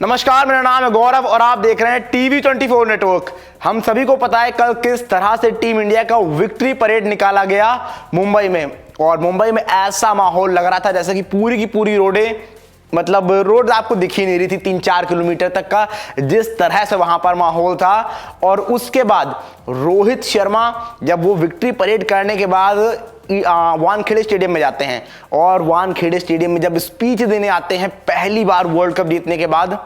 नमस्कार, मेरा नाम है गौरव और आप देख रहे हैं टीवी24 नेटवर्क। हम सभी को पता है कल किस तरह से टीम इंडिया का विक्ट्री परेड निकाला गया मुंबई में। और मुंबई में ऐसा माहौल लग रहा था जैसे कि पूरी की पूरी रोडें, मतलब रोड आपको दिख ही नहीं रही थी 3-4 किलोमीटर तक का, जिस तरह से वहां पर माहौल था। और उसके बाद रोहित शर्मा जब वो विक्ट्री परेड करने के बाद वानखेड़े स्टेडियम में जाते हैं और वानखेड़े स्टेडियम में जब स्पीच देने आते हैं पहली बार वर्ल्ड कप जीतने के बाद,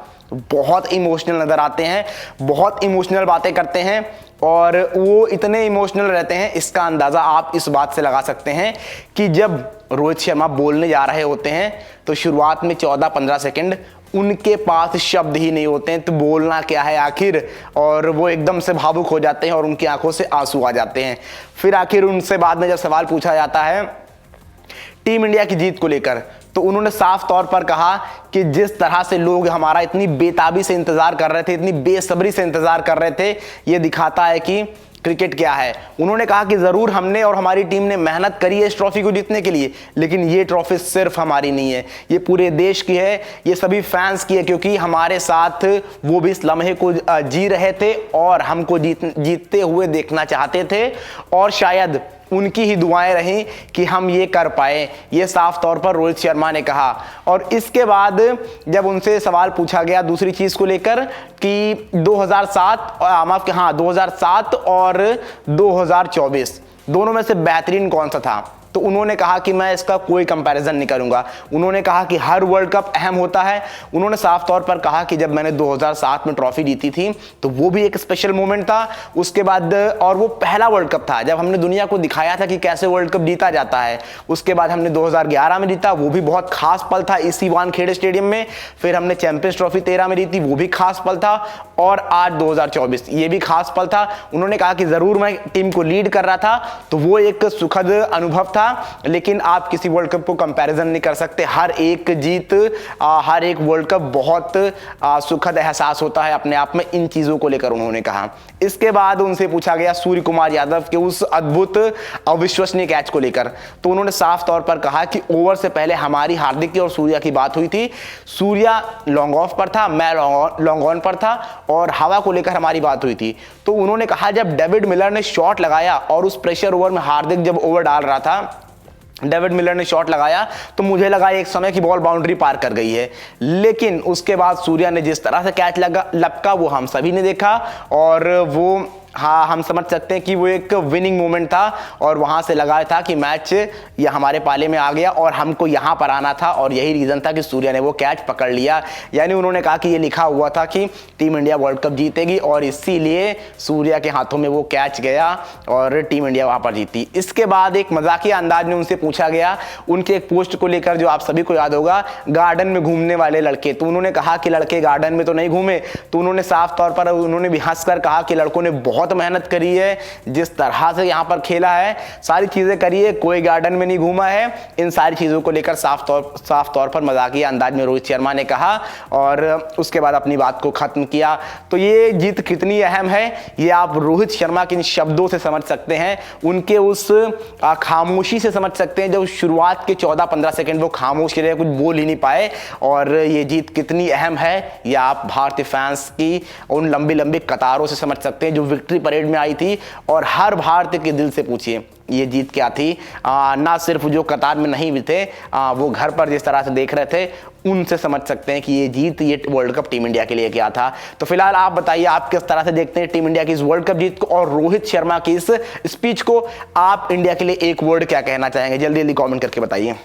बहुत इमोशनल नजर आते हैं, बहुत इमोशनल बातें करते हैं। और वो इतने इमोशनल रहते हैं, इसका अंदाजा आप इस बात से लगा सकते हैं कि जब रोहित शर्मा बोलने जा रहे होते हैं तो शुरुआत में 14-15 सेकंड उनके पास शब्द ही नहीं होते हैं, तो बोलना क्या है आखिर। और वो एकदम से भावुक हो जाते हैं और उनकी आंखों से आंसू आ जाते हैं। फिर आखिर उनसे बाद में जब सवाल पूछा जाता है टीम इंडिया की जीत को लेकर, तो उन्होंने साफ तौर पर कहा कि जिस तरह से लोग हमारा इतनी बेताबी से इंतजार कर रहे थे, इतनी बेसब्री से इंतजार कर रहे थे, ये दिखाता है कि क्रिकेट क्या है। उन्होंने कहा कि जरूर हमने और हमारी टीम ने मेहनत करी है इस ट्रॉफी को जीतने के लिए, लेकिन ये ट्रॉफी सिर्फ हमारी नहीं है, ये पूरे देश की है, ये सभी फैंस की है, क्योंकि हमारे साथ वो भी इस लम्हे को जी रहे थे और हमको जीतते हुए देखना चाहते थे। और शायद उनकी ही दुआएं रहीं कि हम ये कर पाए, ये साफ तौर पर रोहित शर्मा ने कहा। और इसके बाद जब उनसे सवाल पूछा गया दूसरी चीज को लेकर कि 2007 और 2024 दोनों में से बेहतरीन कौन सा था, तो उन्होंने कहा कि मैं इसका कोई कंपैरिजन नहीं करूंगा। उन्होंने कहा कि हर वर्ल्ड कप अहम होता है। उन्होंने साफ तौर पर कहा कि जब मैंने 2007 में ट्रॉफी जीती थी तो वो भी एक स्पेशल मोमेंट था। उसके बाद और वो पहला वर्ल्ड कप था जब हमने दुनिया को दिखाया था कि कैसे वर्ल्ड कप जीता जाता है। उसके बाद हमने 2011 में जीता, वो भी बहुत खास पल था इसी वानखेड़े स्टेडियम में। फिर हमने चैंपियंस ट्रॉफी 13 में जीती, वो भी खास पल था। और आज 2024 ये भी खास पल था। उन्होंने कहा कि जरूर मैं टीम को लीड कर रहा था तो वो एक सुखद अनुभव था, लेकिन आप किसी वर्ल्ड कप को कंपैरिजन नहीं कर सकते। हर एक जीत, हर एक वर्ल्ड कप बहुत सुखद एहसास होता है अपने आप में। इन चीजों को लेकर उन्होंने कहा। इसके बाद उनसे पूछा गया सूर्य कुमार यादव के उस अद्भुत अविश्वसनीय कैच को लेकर, तो उन्होंने साफ तौर पर कहा कि ओवर से पहले हमारी हार्दिक की और सूर्या की बात हुई थी। सूर्या लॉन्ग ऑफ पर था, मैं लॉन्ग ऑन पर था और हवा को लेकर हमारी बात हुई थी। तो उन्होंने कहा जब डेविड मिलर ने शॉट लगाया और उस प्रेशर ओवर में हार्दिक जब ओवर डाल रहा था, डेविड मिलर ने शॉट लगाया तो मुझे लगा एक समय की बॉल बाउंड्री पार कर गई है, लेकिन उसके बाद सूर्या ने जिस तरह से कैच लपका वो हम सभी ने देखा। और वो हाँ, हम समझ सकते हैं कि वो एक विनिंग मोमेंट था और वहां से लगा था कि मैच ये हमारे पाले में आ गया और हमको यहां पर आना था। और यही रीजन था कि सूर्या ने वो कैच पकड़ लिया। यानी उन्होंने कहा कि ये लिखा हुआ था कि टीम इंडिया वर्ल्ड कप जीतेगी और इसीलिए सूर्या के हाथों में वो कैच गया और टीम इंडिया वहां पर जीती। इसके बाद एक मजाकिया अंदाज में उनसे पूछा गया उनके एक पोस्ट को लेकर जो आप सभी को याद होगा, गार्डन में घूमने वाले लड़के। तो उन्होंने कहा कि लड़के गार्डन में तो नहीं घूमे। तो उन्होंने साफ तौर पर उन्होंने भी हंसकर कहा कि लड़कों ने बहुत मेहनत करी है, जिस तरह से यहां पर खेला है, सारी चीजें करी है, कोई गार्डन में नहीं घूमा है। इन सारी चीजों को लेकर साफ तौर पर मजाकिया अंदाज में रोहित शर्मा ने कहा और उसके बाद अपनी बात को खत्म किया। तो ये जीत कितनी अहम है ये आप रोहित शर्मा के इन शब्दों से समझ सकते हैं, उनके उस खामोशी से समझ सकते हैं। जब शुरुआत के 14-15 सेकंड वो खामोश रहे, कुछ बोल ही नहीं पाए। और ये जीत कितनी अहम है ये आप भारतीय फैंस की उन लंबी लंबी कतारों से समझ सकते हैं जो विक्ट्री परेड में आई थी। और हर भारतीय के दिल से पूछिए ये जीत क्या थी। ना सिर्फ जो कतार में नहीं भी थे, वो घर पर जिस तरह से देख रहे थे, उनसे समझ सकते हैं कि ये जीत, ये वर्ल्ड कप टीम इंडिया के लिए क्या था। तो फिलहाल आप बताइए आप किस तरह से देखते हैं टीम इंडिया की इस वर्ल्ड कप जीत को और रोहित शर्मा की इस स्पीच को। आप इंडिया के लिए एक वर्ड क्या कहना चाहेंगे, जल्दी जल्दी कमेंट करके बताइए।